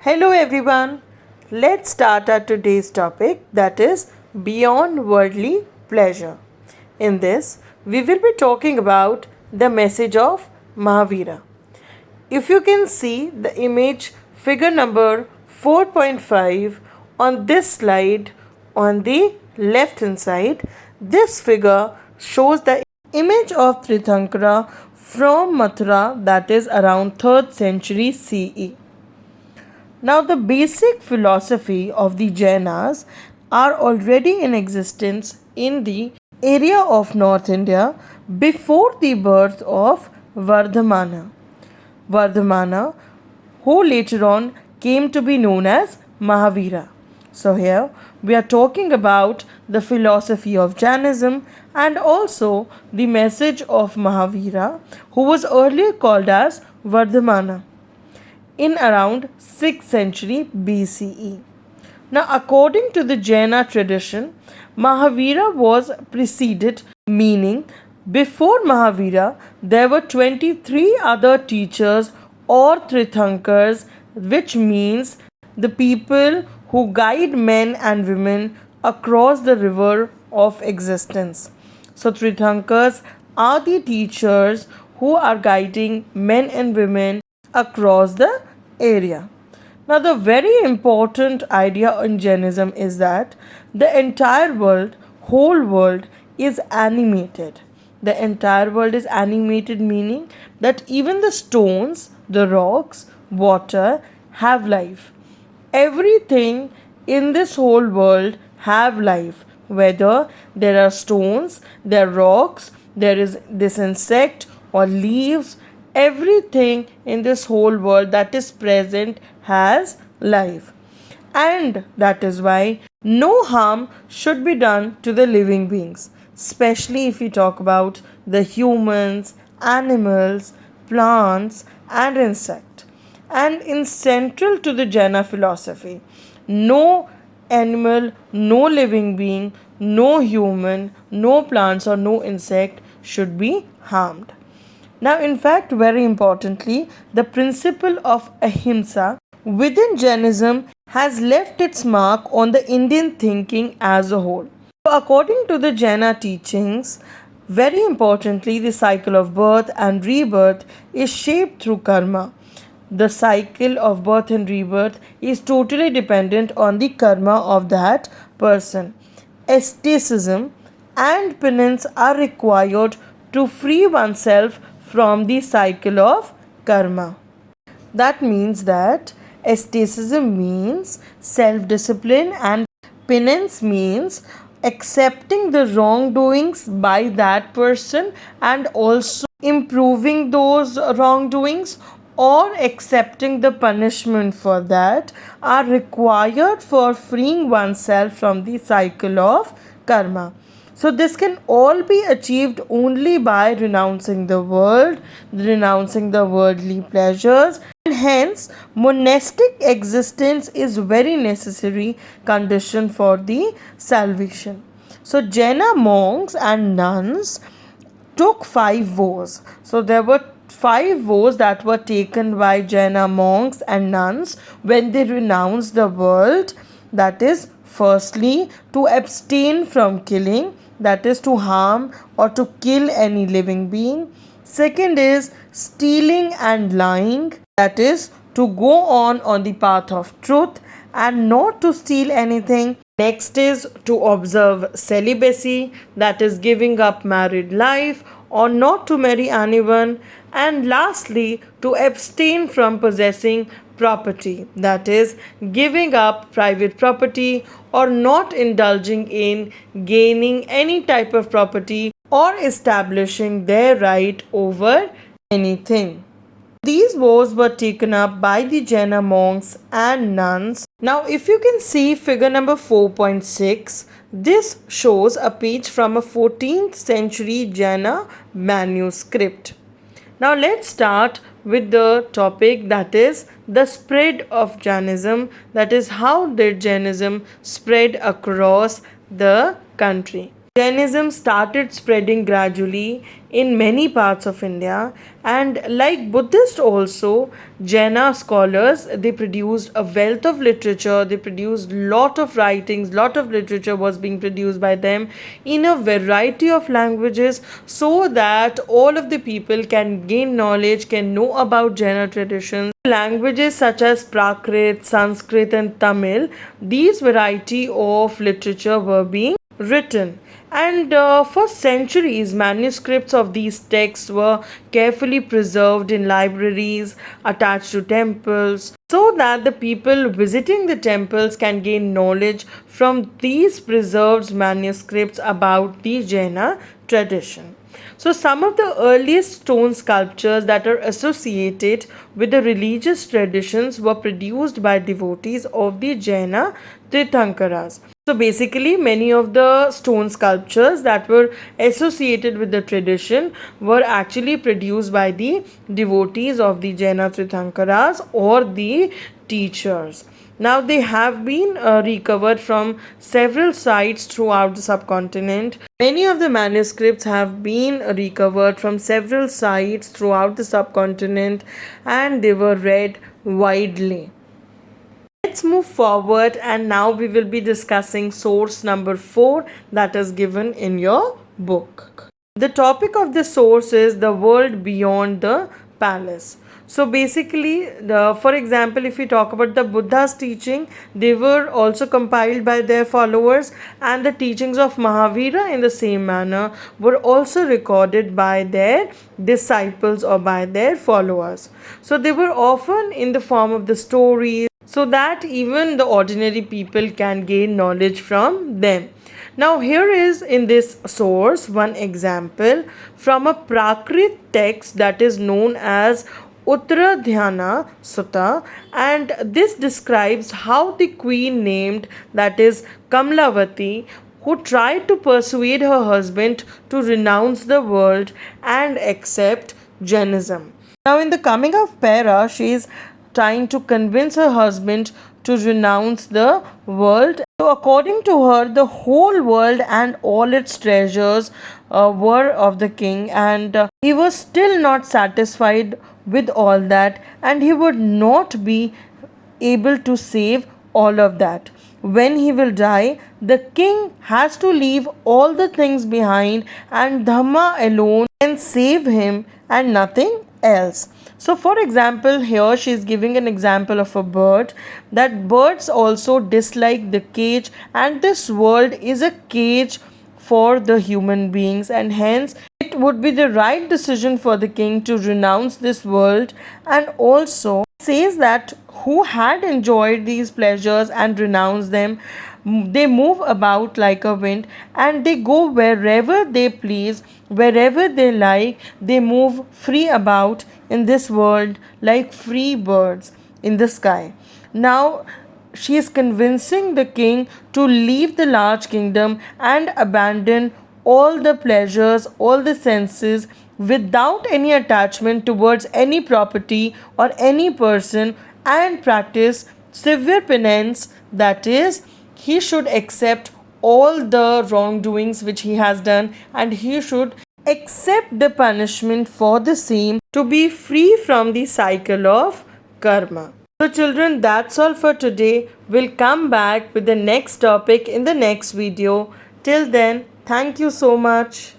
Hello everyone. Let's start our today's topic, that is beyond worldly pleasure. In this, we will be talking about the message of Mahavira. If you can see the image figure number 4.5 on this slide on the left hand side, this figure shows the image of Tirthankara from Mathura, that is around 3rd century CE. Now, the basic philosophy of the Jainas are already in existence in the area of North India before the birth of Vardhamana. Vardhamana, who later on came to be known as Mahavira. So, here we are talking about the philosophy of Jainism and also the message of Mahavira, who was earlier called as Vardhamana in around 6th century BCE. Now, according to the Jaina tradition, Mahavira was preceded, meaning before Mahavira there were 23 other teachers or Tirthankars, which means the people who guide men and women across the river of existence. So, Tirthankars are the teachers who are guiding men and women across the area. Now, the very important idea in Jainism is that the entire world, whole world, is animated. The entire world is animated, meaning that even the stones, the rocks, water have life. Everything in this whole world have life. Whether there are stones, there are rocks, there is this insect or leaves, everything in this whole world that is present has life. And that is why no harm should be done to the living beings, especially if we talk about the humans, animals, plants, and insects. And in central to the Jaina philosophy, no animal, no living being, no human, no plants, or no insect should be harmed. Now, in fact, very importantly, the principle of ahimsa within Jainism has left its mark on the Indian thinking as a whole. So, according to the Jaina teachings, very importantly, the cycle of birth and rebirth is shaped through karma. The cycle of birth and rebirth is totally dependent on the karma of that person. Asceticism and penance are required to free oneself from the cycle of karma. That means that asceticism means self discipline and penance means accepting the wrongdoings by that person and also improving those wrongdoings or accepting the punishment for that are required for freeing oneself from the cycle of karma. So, this can all be achieved only by renouncing the world, renouncing the worldly pleasures, and hence monastic existence is very necessary condition for the salvation. So, Jaina monks and nuns took 5 vows. So, there were 5 vows that were taken by Jaina monks and nuns when they renounced the world. That is, firstly, to abstain from killing, that is, to harm or to kill any living being. Second is stealing and lying, that is, to go on the path of truth and not to steal anything. Next is to observe celibacy, that is, giving up married life or not to marry anyone. And lastly, to abstain from possessing property, that is, giving up private property or not indulging in gaining any type of property or establishing their right over anything. These vows were taken up by the Jaina monks and nuns. Now, if you can see figure number 4.6, this shows a page from a 14th century Jaina manuscript. Now, let's start with the topic, that is the spread of Jainism, that is, how did Jainism spread across the country. Jainism started spreading gradually in many parts of India, and like Buddhist also, Jaina scholars, they produced a wealth of literature. They produced lot of writings, lot of literature was being produced by them in a variety of languages, so that all of the people can gain knowledge, can know about Jaina traditions. Languages such as Prakrit, Sanskrit, and Tamil, these variety of literature were being written. And for centuries, manuscripts of these texts were carefully preserved in libraries attached to temples, so that the people visiting the temples can gain knowledge from these preserved manuscripts about the Jaina tradition. So, some of the earliest stone sculptures that are associated with the religious traditions were produced by devotees of the Jaina Tirthankaras. So, basically, many of the stone sculptures that were associated with the tradition were actually produced by the devotees of the Jaina Tirthankaras or the teachers. Now, they have been recovered from several sites throughout the subcontinent. Many of the manuscripts have been recovered from several sites throughout the subcontinent, and they were read widely. Let's move forward, and now we will be discussing source number 4 that is given in your book. The topic of the source is the world beyond the palace. So basically, for example, if we talk about the Buddha's teaching, they were also compiled by their followers, and the teachings of Mahavira in the same manner were also recorded by their disciples or by their followers. So they were often in the form of the stories, so that even the ordinary people can gain knowledge from them. Now, here is in this source one example from a Prakrit text that is known as Uttaradhyana Sutta, and this describes how the queen named, that is Kamlavati, who tried to persuade her husband to renounce the world and accept Jainism. Now, in the coming of para, she is trying to convince her husband to renounce the world. So, according to her, the whole world and all its treasures were of the king, and he was still not satisfied with all that, and he would not be able to save all of that. When he will die, the king has to leave all the things behind, and Dhamma alone can save him and nothing else. So, for example, here she is giving an example of a bird, that birds also dislike the cage, and this world is a cage for the human beings, and hence it would be the right decision for the king to renounce this world. And also says that who had enjoyed these pleasures and renounced them, they move about like a wind, and they go wherever they please, wherever they like. They move free about in this world like free birds in the sky. Now, she is convincing the king to leave the large kingdom and abandon all the pleasures, all the senses, without any attachment towards any property or any person, and practice severe penance, that is, he should accept all the wrongdoings which he has done, and he should accept the punishment for the same to be free from the cycle of karma. So, children, that's all for today. We'll come back with the next topic in the next video. Till then, thank you so much.